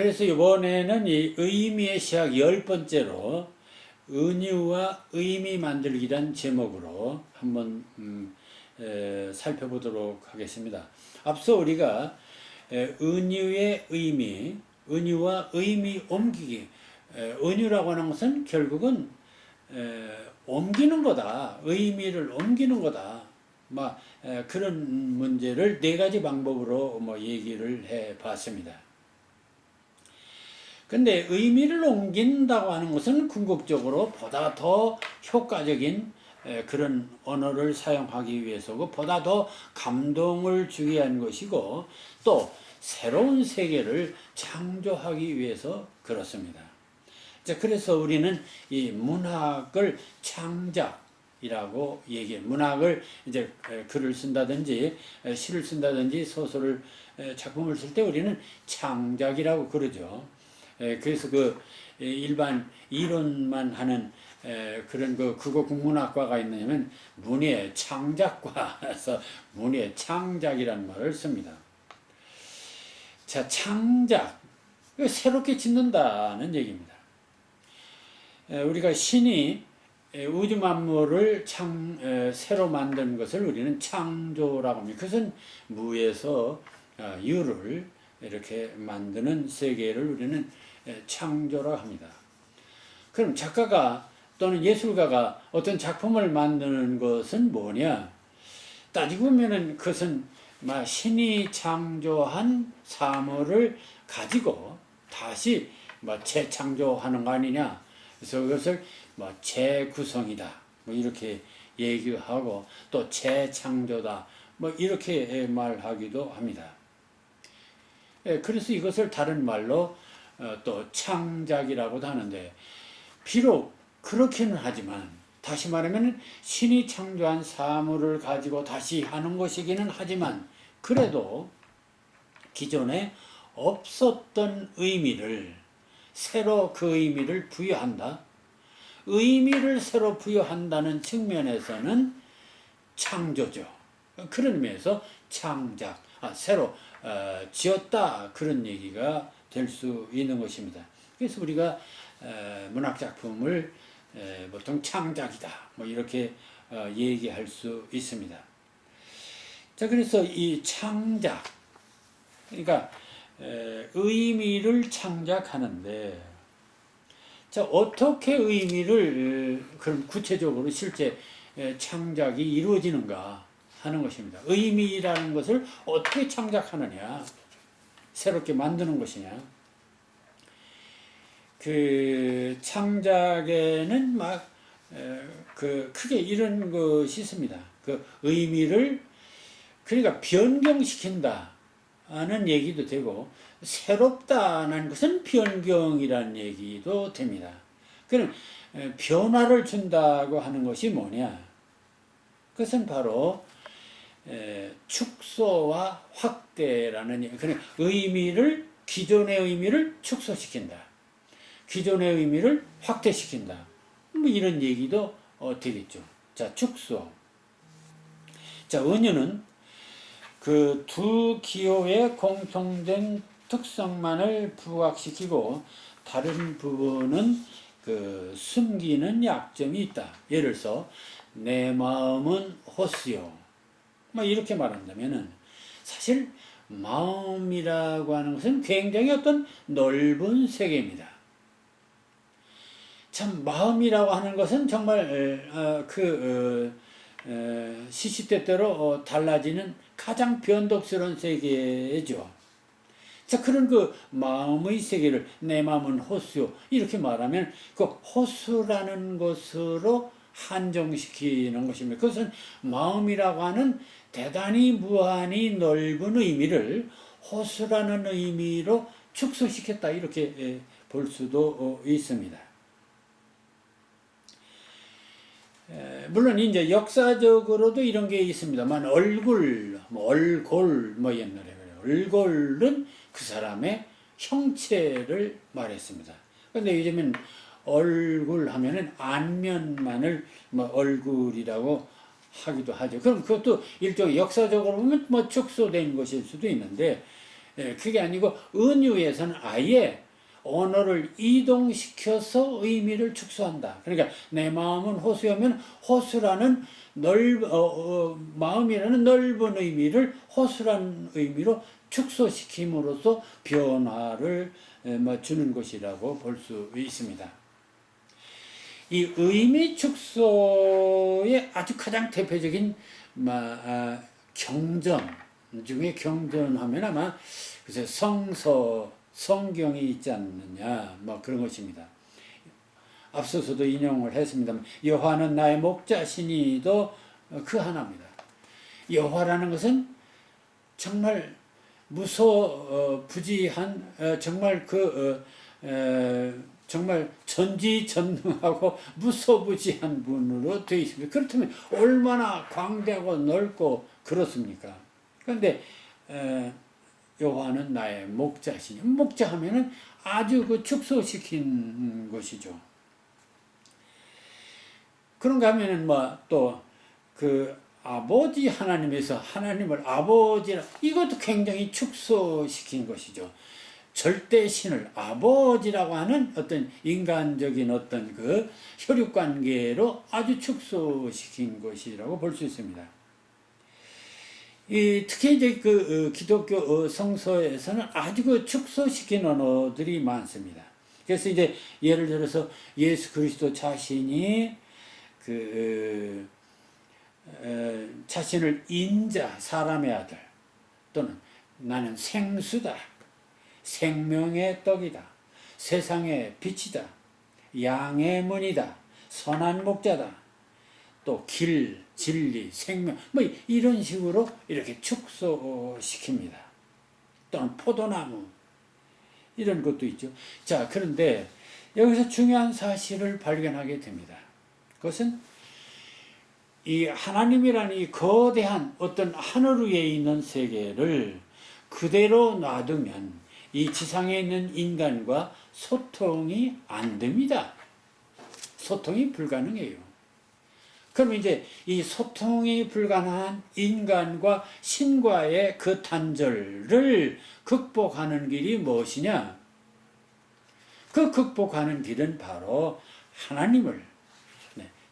그래서 이번에는 이 의미의 시작 10번째로 은유와 의미 만들기란 제목으로 한번 살펴보도록 하겠습니다. 앞서 우리가 은유의 의미, 은유와 의미 옮기기, 은유라고 하는 것은 결국은 옮기는 거다, 의미를 옮기는 거다, 그런 문제를 네 가지 방법으로 얘기를 해 봤습니다. 근데 의미를 옮긴다고 하는 것은 궁극적으로 보다 더 효과적인 그런 언어를 사용하기 위해서고, 보다 더 감동을 주기 위한 것이고, 또 새로운 세계를 창조하기 위해서 그렇습니다. 자, 그래서 우리는 이 문학을 창작이라고 얘기해요. 문학을 이제 글을 쓴다든지 시를 쓴다든지 소설을 작품을 쓸 때 우리는 창작이라고 그러죠. 그래서 그 일반 이론만 하는 그런 그 국어 국문학과가 있느냐면 문예 창작과에서 문예 창작이라는 말을 씁니다. 자, 창작, 새롭게 짓는다는 얘기입니다. 우리가 신이 우주 만물을 새로 만든 것을 우리는 창조라고 합니다. 그것은 무에서 유를 이렇게 만드는 세계를 우리는 창조라고 합니다. 그럼 작가가 또는 예술가가 어떤 작품을 만드는 것은 뭐냐? 따지고 보면은 그것은 신이 창조한 사물을 가지고 다시 재창조하는 거 아니냐? 그래서 그것을 재구성이다, 이렇게 얘기하고, 또 재창조다, 이렇게 말하기도 합니다. 그래서 이것을 다른 말로 또 창작이라고도 하는데, 비록 그렇기는 하지만, 다시 말하면 신이 창조한 사물을 가지고 다시 하는 것이기는 하지만, 그래도 기존에 없었던 의미를 새로 그 의미를 부여한다. 의미를 새로 부여한다는 측면에서는 창조죠. 그런 의미에서 창작, 새로 지었다, 그런 얘기가 될 수 있는 것입니다. 그래서 우리가 문학작품을 보통 창작이다, 이렇게 얘기할 수 있습니다. 자, 그래서 이 창작, 그러니까 의미를 창작하는데, 자, 어떻게 의미를 그럼 구체적으로 실제 창작이 이루어지는가 하는 것입니다. 의미라는 것을 어떻게 창작하느냐, 새롭게 만드는 것이냐. 그 창작에는 크게 이런 것이 있습니다. 그 의미를 그러니까 변경시킨다 하는 얘기도 되고, 새롭다는 것은 변경이라는 얘기도 됩니다. 그럼 변화를 준다고 하는 것이 뭐냐? 그것은 바로 축소와 확대라는 얘기. 그러니까 기존의 의미를 축소시킨다, 기존의 의미를 확대시킨다, 이런 얘기도 되겠죠. 자, 축소. 자, 은유는 그 두 기호의 공통된 특성만을 부각시키고, 다른 부분은 그 숨기는 약점이 있다. 예를 들어서 내 마음은 호스요, 이렇게 말한다면은, 사실 마음이라고 하는 것은 굉장히 어떤 넓은 세계입니다. 참, 마음이라고 하는 것은 정말 시시때때로 달라지는 가장 변덕스러운 세계죠. 자, 그런 그 마음의 세계를 내 마음은 호수요, 이렇게 말하면 그 호수라는 것으로 한정시키는 것입니다. 그것은 마음이라고 하는 대단히 무한히 넓은 의미를 호수라는 의미로 축소시켰다, 이렇게 볼 수도 있습니다. 물론 이제 역사적으로도 이런 게 있습니다만, 얼굴, 옛날에 그래요. 얼굴은 그 사람의 형체를 말했습니다. 근데 요즘엔 얼굴 하면은 안면만을 얼굴이라고 하기도 하죠. 그럼 그것도 일종의 역사적으로 보면 축소된 것일 수도 있는데, 그게 아니고 은유에서는 아예 언어를 이동시켜서 의미를 축소한다. 그러니까 내 마음은 호수여면 호수라는 마음이라는 넓은 의미를 호수라는 의미로 축소시킴으로써 변화를 주는 것이라고 볼 수 있습니다. 이 의미 축소의 아주 가장 대표적인 경전 중에 경전하면 아마 글쎄 성경이 있지 않느냐 그런 것입니다. 앞서서도 인용을 했습니다만 여호와는 나의 목자시니도 그 하나입니다. 여호와라는 것은 정말 무소부지한 정말 정말 전지전능하고 무소부지한 분으로 되어 있습니다. 그렇다면 얼마나 광대하고 넓고 그렇습니까? 그런데 여호와는 나의 목자시니 목자하면은 아주 축소시킨 것이죠. 그런가 하면은 또 아버지 하나님에서 하나님을 아버지라 이것도 굉장히 축소시킨 것이죠. 절대 신을 아버지라고 하는 어떤 인간적인 어떤 혈육 관계로 아주 축소시킨 것이라고 볼 수 있습니다. 특히 이제 기독교 성서에서는 아주 축소시킨 언어들이 많습니다. 그래서 이제 예를 들어서 예수 그리스도 자신이 자신을 인자, 사람의 아들, 또는 나는 생수다, 생명의 떡이다, 세상의 빛이다, 양의 문이다, 선한 목자다, 또 길, 진리, 생명, 이런 식으로 이렇게 축소시킵니다. 또는 포도나무, 이런 것도 있죠. 자, 그런데 여기서 중요한 사실을 발견하게 됩니다. 그것은 이 하나님이라는 이 거대한 어떤 하늘 위에 있는 세계를 그대로 놔두면 이 지상에 있는 인간과 소통이 안 됩니다. 소통이 불가능해요. 그럼 이제 이 소통이 불가능한 인간과 신과의 그 단절을 극복하는 길이 무엇이냐? 그 극복하는 길은 바로 하나님을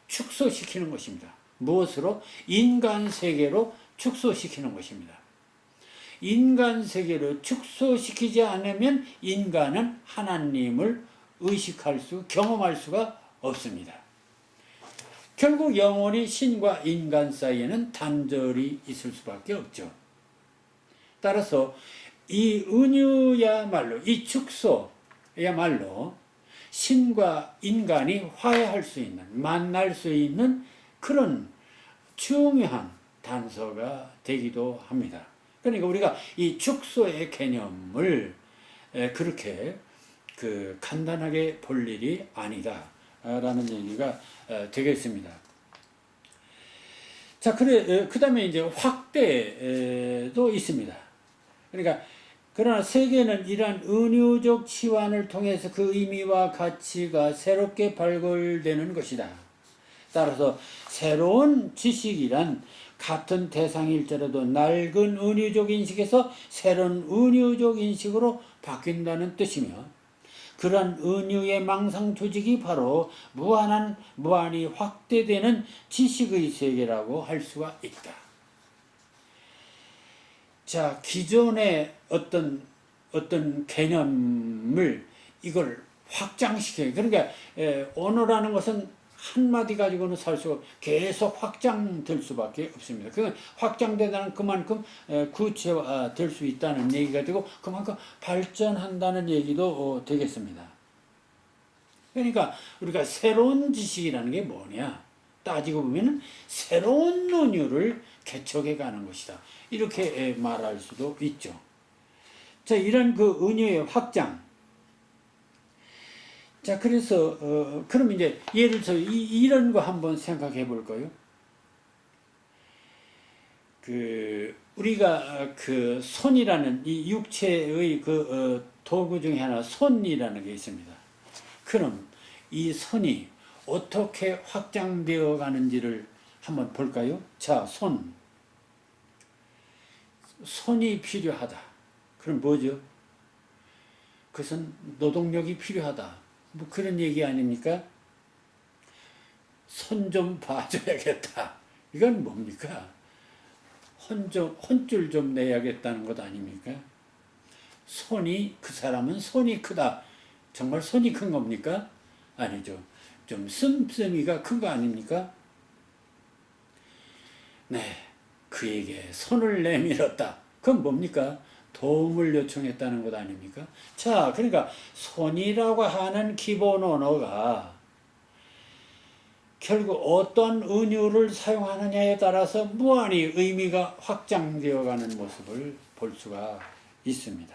축소시키는 것입니다. 무엇으로? 인간 세계로 축소시키는 것입니다. 인간 세계로 축소시키지 않으면 인간은 하나님을 경험할 수가 없습니다. 결국 영원히 신과 인간 사이에는 단절이 있을 수밖에 없죠. 따라서 이 은유야말로, 이 축소야말로 신과 인간이 화해할 수 있는, 만날 수 있는 그런 중요한 단서가 되기도 합니다. 그러니까 우리가 이 축소의 개념을 그렇게 간단하게 볼 일이 아니다라는 얘기가 되겠습니다. 자, 그 다음에 이제 확대도 있습니다. 그러니까 그러나 세계는 이러한 은유적 치환을 통해서 그 의미와 가치가 새롭게 발굴되는 것이다. 따라서 새로운 지식이란 같은 대상일지라도 낡은 은유적 인식에서 새로운 은유적 인식으로 바뀐다는 뜻이며, 그러한 은유의 망상 조직이 바로 무한히 확대되는 지식의 세계라고 할 수가 있다. 자, 기존의 어떤 개념을 이걸 확장시켜요. 그러니까 언어라는 것은 한마디 가지고는 살 수가 계속 확장될 수밖에 없습니다. 그건 확장되다는 그만큼 구체화될 수 있다는 얘기가 되고 그만큼 발전한다는 얘기도 되겠습니다. 그러니까 우리가 새로운 지식이라는 게 뭐냐? 따지고 보면 새로운 은유를 개척해 가는 것이다. 이렇게 말할 수도 있죠. 자, 이런 은유의 확장. 자, 그래서 그럼 이제 예를 들어 이런 거 한번 생각해 볼까요? 우리가 손이라는 이 육체의 도구 중에 하나 손이라는 게 있습니다. 그럼 이 손이 어떻게 확장되어 가는지를 한번 볼까요? 자, 손이 필요하다. 그럼 뭐죠? 그것은 노동력이 필요하다. 뭐 그런 얘기 아닙니까? 손 좀 봐줘야겠다. 이건 뭡니까? 혼줄 좀 내야겠다는 것 아닙니까? 그 사람은 손이 크다. 정말 손이 큰 겁니까? 아니죠. 좀 씀씀이가 큰 거 아닙니까? 네. 그에게 손을 내밀었다. 그건 뭡니까? 도움을 요청했다는 것 아닙니까? 자, 그러니까 손이라고 하는 기본 언어가 결국 어떤 은유를 사용하느냐에 따라서 무한히 의미가 확장되어 가는 모습을 볼 수가 있습니다.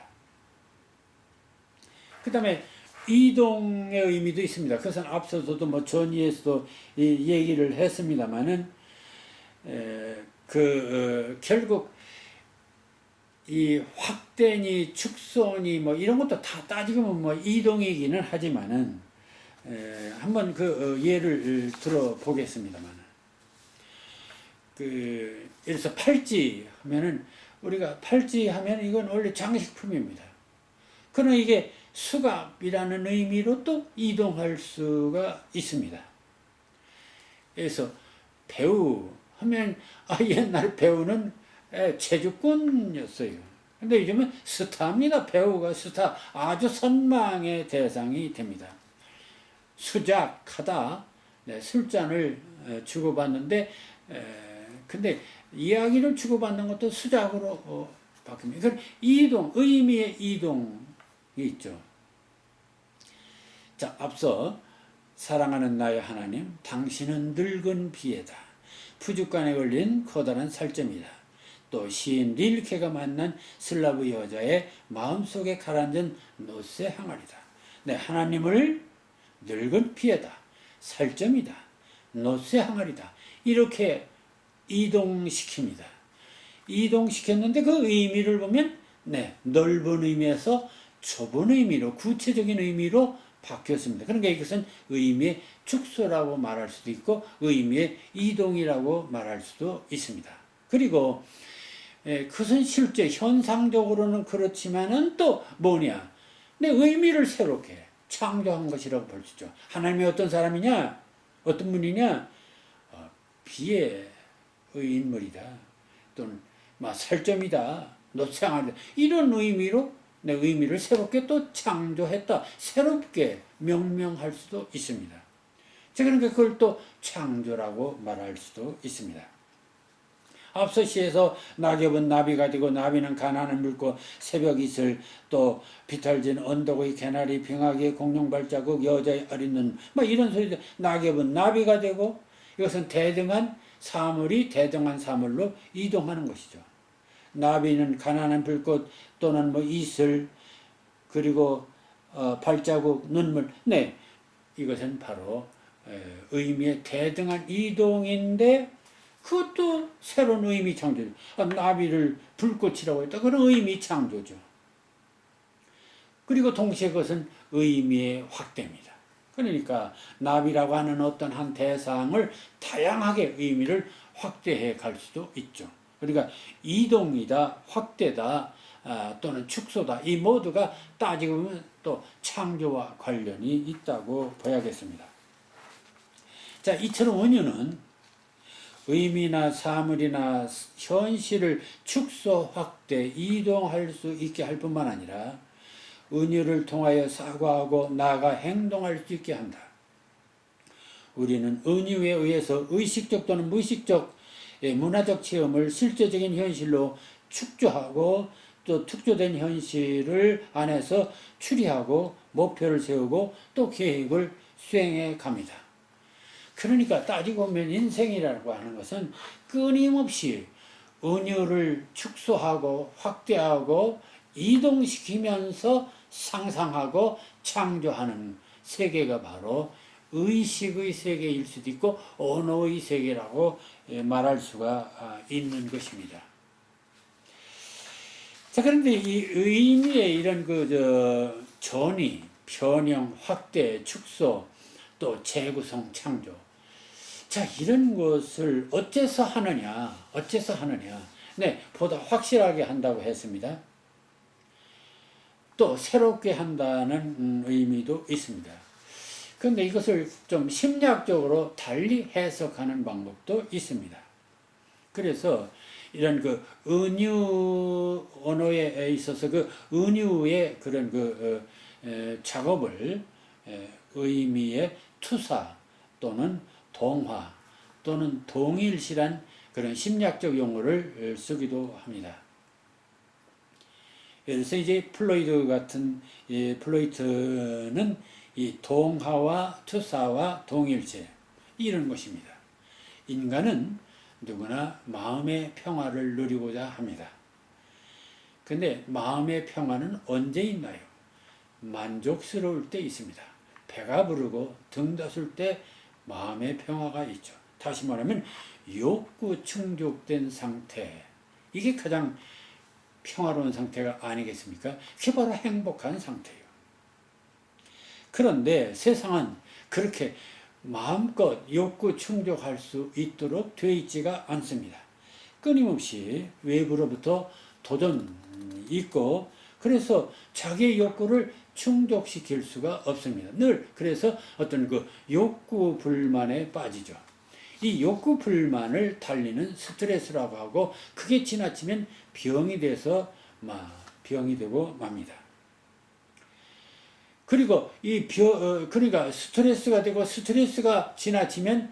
그 다음에 이동의 의미도 있습니다. 그것은 앞서서도 뭐 전이에서도 이 얘기를 했습니다만은, 결국 이 확대니 축소니 뭐 이런 것도 다 따지고 보면 뭐 이동이기는 하지만은, 한번 예를 들어보겠습니다만, 예를 들어서 팔찌 하면은, 우리가 팔찌 하면 이건 원래 장식품입니다. 그러나 이게 수갑이라는 의미로 또 이동할 수가 있습니다. 그래서 배우 하면, 옛날 배우는 체주꾼이었어요. 근데 요즘은 스타입니다. 배우가 스타, 아주 선망의 대상이 됩니다. 수작하다, 네, 술잔을 주고받는데, 근데 이야기를 주고받는 것도 수작으로 바뀝니다. 그럼 이동, 의미의 이동이 있죠. 자, 앞서 사랑하는 나의 하나님, 당신은 늙은 비에다. 푸주간에 걸린 커다란 살점이다. 또 시인 릴케가 만난 슬라브 여자의 마음속에 가라앉은 노세 항아리다. 네, 하나님을 늙은 피에다, 살점이다, 노세 항아리다. 이렇게 이동시킵니다. 이동시켰는데 그 의미를 보면, 네, 넓은 의미에서 좁은 의미로, 구체적인 의미로 바뀌었습니다. 그러니까 이것은 의미의 축소라고 말할 수도 있고 의미의 이동이라고 말할 수도 있습니다. 그리고 그것은 실제 현상적으로는 그렇지만은 또 뭐냐? 내 의미를 새롭게 창조한 것이라고 볼 수 있죠. 하나님이 어떤 사람이냐? 어떤 분이냐? 비의 인물이다. 또는 살점이다. 노창하다. 이런 의미로 내 의미를 새롭게 또 창조했다. 새롭게 명명할 수도 있습니다. 그러니까 그걸 또 창조라고 말할 수도 있습니다. 앞서 시에서 낙엽은 나비가 되고 나비는 가난을 물고 새벽 이슬, 또 비탈진 언덕의 개나리 빙하기의 공룡 발자국 여자의 어린 눈, 이런 소리들. 낙엽은 나비가 되고, 이것은 대등한 사물이 대등한 사물로 이동하는 것이죠. 나비는 가난한 불꽃 또는 이슬, 그리고 발자국, 눈물. 네, 이것은 바로 의미의 대등한 이동인데, 그것도 새로운 의미 창조죠. 나비를 불꽃이라고 했다. 그런 의미 창조죠. 그리고 동시에 그것은 의미의 확대입니다. 그러니까 나비라고 하는 어떤 한 대상을 다양하게 의미를 확대해 갈 수도 있죠. 그러니까 이동이다, 확대다, 또는 축소다. 이 모두가 따지고 보면 또 창조와 관련이 있다고 봐야겠습니다. 자, 이처럼 은유는 의미나 사물이나 현실을 축소, 확대, 이동할 수 있게 할 뿐만 아니라 은유를 통하여 사고하고 나아가 행동할 수 있게 한다. 우리는 은유에 의해서 의식적 또는 무의식적 문화적 체험을 실제적인 현실로 축조하고 또 축조된 현실을 안에서 추리하고 목표를 세우고 또 계획을 수행해 갑니다. 그러니까 따지고 보면 인생이라고 하는 것은 끊임없이 은유를 축소하고 확대하고 이동시키면서 상상하고 창조하는 세계가 바로 의식의 세계일 수도 있고 언어의 세계라고 말할 수가 있는 것입니다. 자, 그런데 이 의미의 이런 전이, 변형, 확대, 축소, 또 재구성, 창조. 자, 이런 것을 어째서 하느냐? 네, 보다 확실하게 한다고 했습니다. 또 새롭게 한다는 의미도 있습니다. 그런데 이것을 좀 심리학적으로 달리 해석하는 방법도 있습니다. 그래서 이런 그 은유 언어에 있어서 그 은유의 그런 그 작업을 의미의 투사 또는 동화 또는 동일시란 그런 심리학적 용어를 쓰기도 합니다. 그래서 이제 플로이드 같은 플로이트는 이 동화와 투사와 동일체 이런 것입니다. 인간은 누구나 마음의 평화를 누리고자 합니다. 근데 마음의 평화는 언제 있나요? 만족스러울 때 있습니다. 배가 부르고 등 떴을 때 마음의 평화가 있죠. 다시 말하면 욕구 충족된 상태, 이게 가장 평화로운 상태가 아니겠습니까? 그게 바로 행복한 상태예요. 그런데 세상은 그렇게 마음껏 욕구 충족할 수 있도록 되어 있지가 않습니다. 끊임없이 외부로부터 도전이 있고, 그래서 자기의 욕구를 충족시킬 수가 없습니다. 늘 그래서 어떤 그 욕구 불만에 빠지죠. 이 욕구 불만을 달리는 스트레스라고 하고, 그게 지나치면 병이 돼서 병이 되고 맙니다. 그리고 그러니까 스트레스가 되고, 스트레스가 지나치면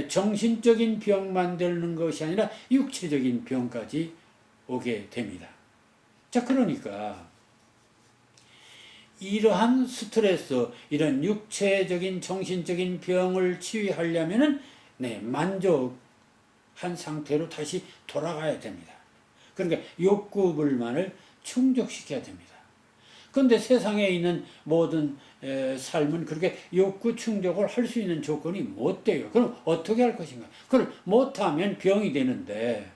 정신적인 병만 되는 것이 아니라 육체적인 병까지 오게 됩니다. 자, 그러니까 이러한 스트레스, 이런 육체적인 정신적인 병을 치유하려면은 만족한 상태로 다시 돌아가야 됩니다. 그러니까 욕구 불만을 충족시켜야 됩니다. 그런데 세상에 있는 모든 삶은 그렇게 욕구 충족을 할 수 있는 조건이 못 돼요. 그럼 어떻게 할 것인가? 그걸 못하면 병이 되는데,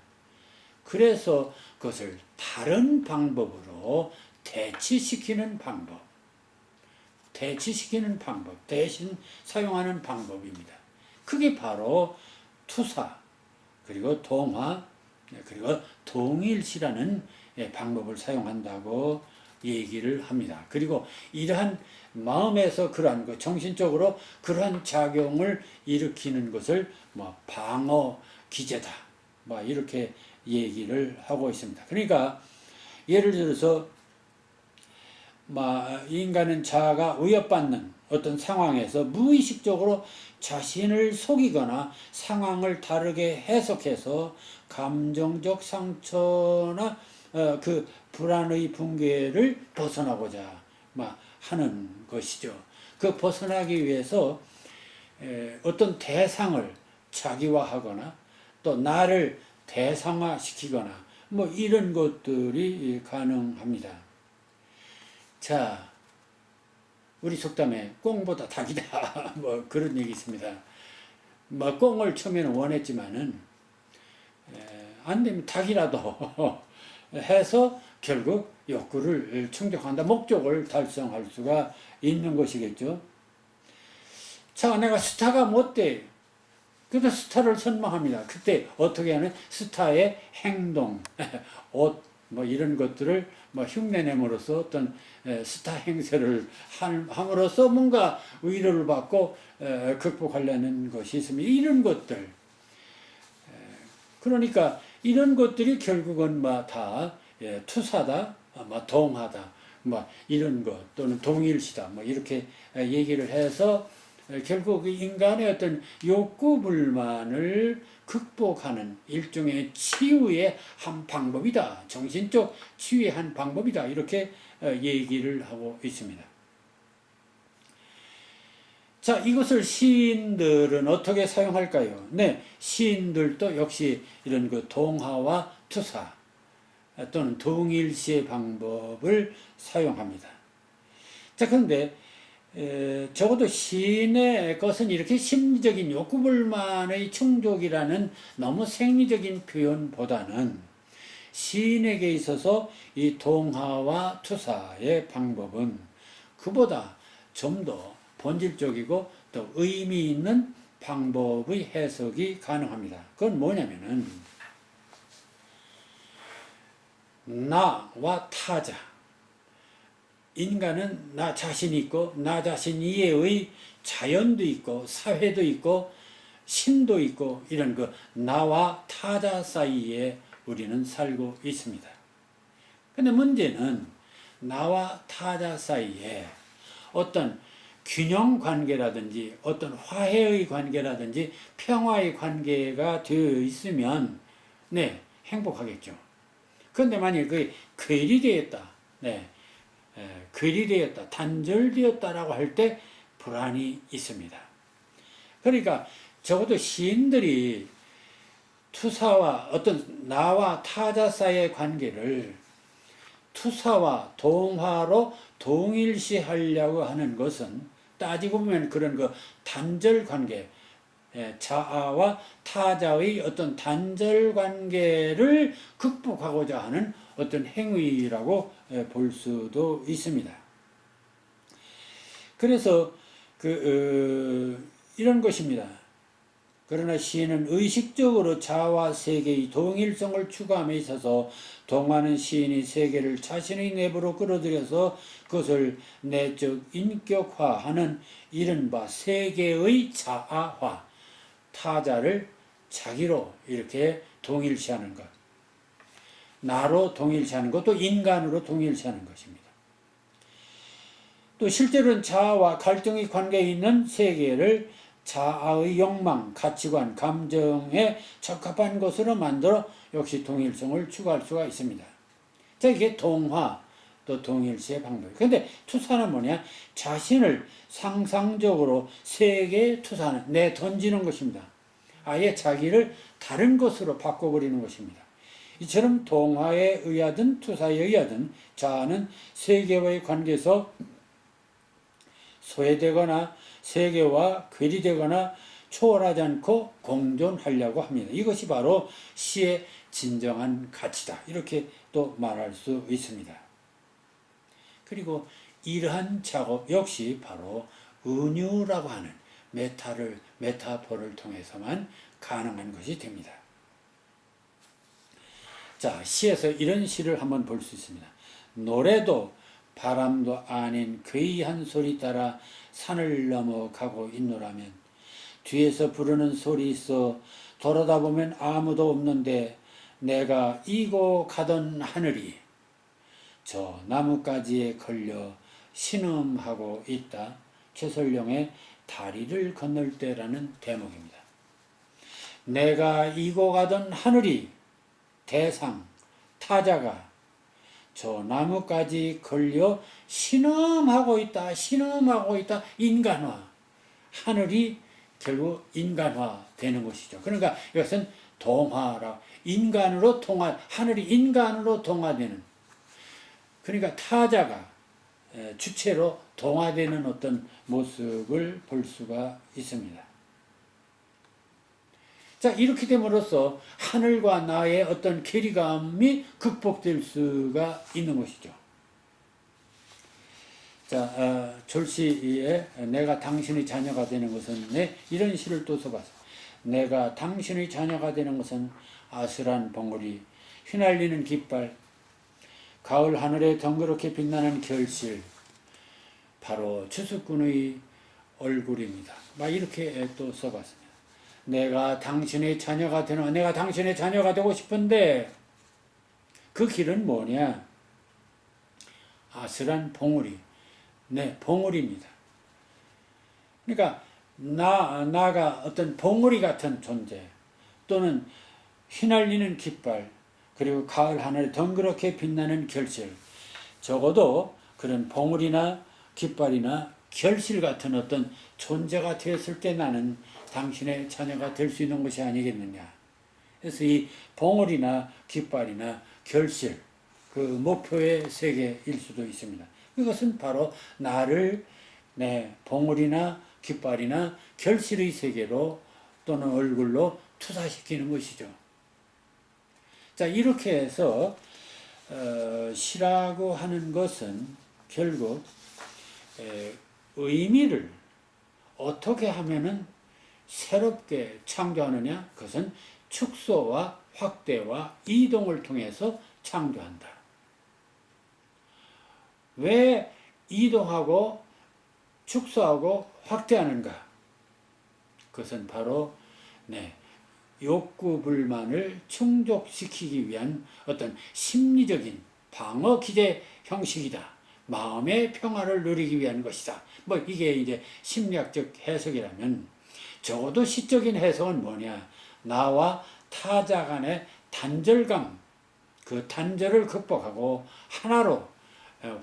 그래서 그것을 다른 방법으로 대치시키는 방법, 대신 사용하는 방법입니다. 그게 바로 투사, 그리고 동화, 그리고 동일시라는 방법을 사용한다고 얘기를 합니다. 그리고 이러한 마음에서 그러한 것, 정신적으로 그러한 작용을 일으키는 것을 방어 기제다, 이렇게 얘기를 하고 있습니다. 그러니까 예를 들어서 인간은 자아가 위협받는 어떤 상황에서 무의식적으로 자신을 속이거나 상황을 다르게 해석해서 감정적 상처나 그 불안의 붕괴를 벗어나고자 하는 것이죠. 그 벗어나기 위해서 어떤 대상을 자기화하거나 또 나를 대상화시키거나 이런 것들이 가능합니다. 자, 우리 속담에 꽁보다 닭이다 그런 얘기 있습니다. 꽁을 처음에는 원했지만은 안 되면 닭이라도 해서 결국 욕구를 충족한다, 목적을 달성할 수가 있는 것이겠죠. 자, 내가 스타가 못 돼. 그래서 스타를 선망합니다. 그때 어떻게 하는 스타의 행동, 옷, 이런 것들을 흉내냄으로써 어떤 스타 행세를 함으로써 뭔가 위로를 받고 극복하려는 것이 있습니다. 이런 것들. 그러니까 이런 것들이 결국은 다 투사다, 동하다, 이런 것 또는 동일시다, 이렇게 얘기를 해서 결국 인간의 어떤 욕구 불만을 극복하는 일종의 치유의 한 방법이다, 정신적 치유의 한 방법이다, 이렇게 얘기를 하고 있습니다. 자, 이것을 시인들은 어떻게 사용할까요? 시인들도 역시 이런 그 동화와 투사 또는 동일시의 방법을 사용합니다. 자, 그런데 적어도 시인의 것은 이렇게 심리적인 욕구불만의 충족이라는 너무 생리적인 표현보다는 시인에게 있어서 이 동화와 투사의 방법은 그보다 좀 더 본질적이고 또 의미 있는 방법의 해석이 가능합니다. 그건 뭐냐면은 나와 타자, 인간은 나 자신이 있고 나 자신 이외의 자연도 있고 사회도 있고 신도 있고 이런 그 나와 타자 사이에 우리는 살고 있습니다. 근데 문제는 나와 타자 사이에 어떤 균형 관계라든지 어떤 화해의 관계라든지 평화의 관계가 되어 있으면 네, 행복하겠죠. 그런데 만일 그게 괴리되었다. 네. 괴리되었다. 단절되었다라고 할 때 불안이 있습니다. 그러니까 적어도 시인들이 투사와 어떤 나와 타자 사이의 관계를 투사와 동화로 동일시하려고 하는 것은 따지고 보면 그런 그 단절 관계, 자아와 타자의 어떤 단절 관계를 극복하고자 하는 어떤 행위라고 볼 수도 있습니다. 그래서 이런 것입니다. 그러나 시인은 의식적으로 자아와 세계의 동일성을 추구함에 있어서 동화는 시인이 세계를 자신의 내부로 끌어들여서 그것을 내적 인격화하는 이른바 세계의 자아화, 타자를 자기로 이렇게 동일시하는 것, 나로 동일시하는 것, 또 인간으로 동일시하는 것입니다. 또 실제로는 자아와 갈등의 관계에 있는 세계를 자아의 욕망, 가치관, 감정에 적합한 것으로 만들어 역시 동일성을 추구할 수가 있습니다. 자, 이게 동화, 또 동일시의 방법. 근데 투사는 뭐냐? 자신을 상상적으로 세계에 투사하는, 내던지는 것입니다. 아예 자기를 다른 것으로 바꿔버리는 것입니다. 이처럼 동화에 의하든 투사에 의하든 자아는 세계와의 관계에서 소외되거나 세계와 괴리되거나 초월하지 않고 공존하려고 합니다. 이것이 바로 시의 진정한 가치다. 이렇게 또 말할 수 있습니다. 그리고 이러한 작업 역시 바로 은유라고 하는 메타포를 통해서만 가능한 것이 됩니다. 자, 시에서 이런 시를 한번 볼 수 있습니다. 노래도 바람도 아닌 괴이한 소리 따라 산을 넘어가고 있노라면 뒤에서 부르는 소리 있어 돌아다 보면 아무도 없는데 내가 이고 가던 하늘이 저 나뭇가지에 걸려 신음하고 있다. 최설룡의 다리를 건널 때라는 대목입니다. 내가 이고 가던 하늘이 대상, 타자가 저 나뭇가지 걸려 신음하고 있다. 신음하고 있다. 인간화. 하늘이 결국 인간화 되는 것이죠. 그러니까 이것은 동화라. 인간으로 동화, 하늘이 인간으로 동화되는. 그러니까 타자가 주체로 동화되는 어떤 모습을 볼 수가 있습니다. 자, 이렇게 됨으로써 하늘과 나의 어떤 괴리감이 극복될 수가 있는 것이죠. 자, 졸시에 내가 당신의 자녀가 되는 것은 이런 시를 또 써봤어요. 내가 당신의 자녀가 되는 것은 아슬한 봉우리, 휘날리는 깃발, 가을 하늘에 덩그렇게 빛나는 결실, 바로 추수꾼의 얼굴입니다. 막 이렇게 또 써봤습니다. 내가 당신의 자녀가 되고 싶은데 그 길은 뭐냐? 아슬한 봉우리. 네, 봉우리입니다. 그러니까 나가 어떤 봉우리 같은 존재 또는 휘날리는 깃발 그리고 가을 하늘에 덩그렇게 빛나는 결실, 적어도 그런 봉우리나 깃발이나 결실 같은 어떤 존재가 되었을 때 나는 당신의 자녀가 될 수 있는 것이 아니겠느냐. 그래서 이 봉우리나 깃발이나 결실, 그 목표의 세계일 수도 있습니다. 이것은 바로 나를 봉우리나 깃발이나 결실의 세계로 또는 얼굴로 투사시키는 것이죠. 자, 이렇게 해서 시라고 하는 것은 결국 의미를 어떻게 하면은 새롭게 창조하느냐? 그것은 축소와 확대와 이동을 통해서 창조한다. 왜 이동하고 축소하고 확대하는가? 그것은 바로 욕구 불만을 충족시키기 위한 어떤 심리적인 방어 기제 형식이다. 마음의 평화를 누리기 위한 것이다. 뭐 이게 이제 심리학적 해석이라면, 적어도 시적인 해석은 뭐냐? 나와 타자 간의 단절감, 그 단절을 극복하고 하나로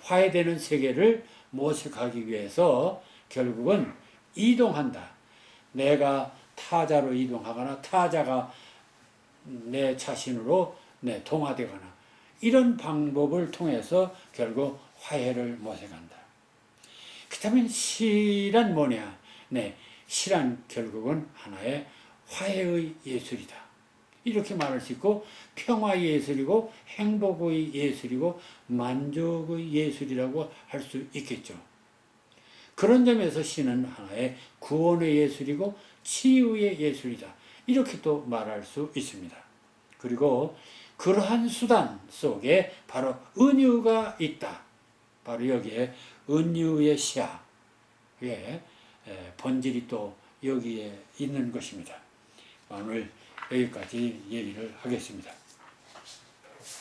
화해되는 세계를 모색하기 위해서 결국은 이동한다. 내가 타자로 이동하거나 타자가 내 자신으로 동화되거나 이런 방법을 통해서 결국 화해를 모색한다. 그렇다면 시란 뭐냐? 시란 결국은 하나의 화해의 예술이다. 이렇게 말할 수 있고, 평화의 예술이고 행복의 예술이고 만족의 예술이라고 할 수 있겠죠. 그런 점에서 시는 하나의 구원의 예술이고 치유의 예술이다. 이렇게 또 말할 수 있습니다. 그리고 그러한 수단 속에 바로 은유가 있다. 바로 여기에 은유의 시야의 본질이 또 여기에 있는 것입니다. 오늘 여기까지 얘기를 하겠습니다.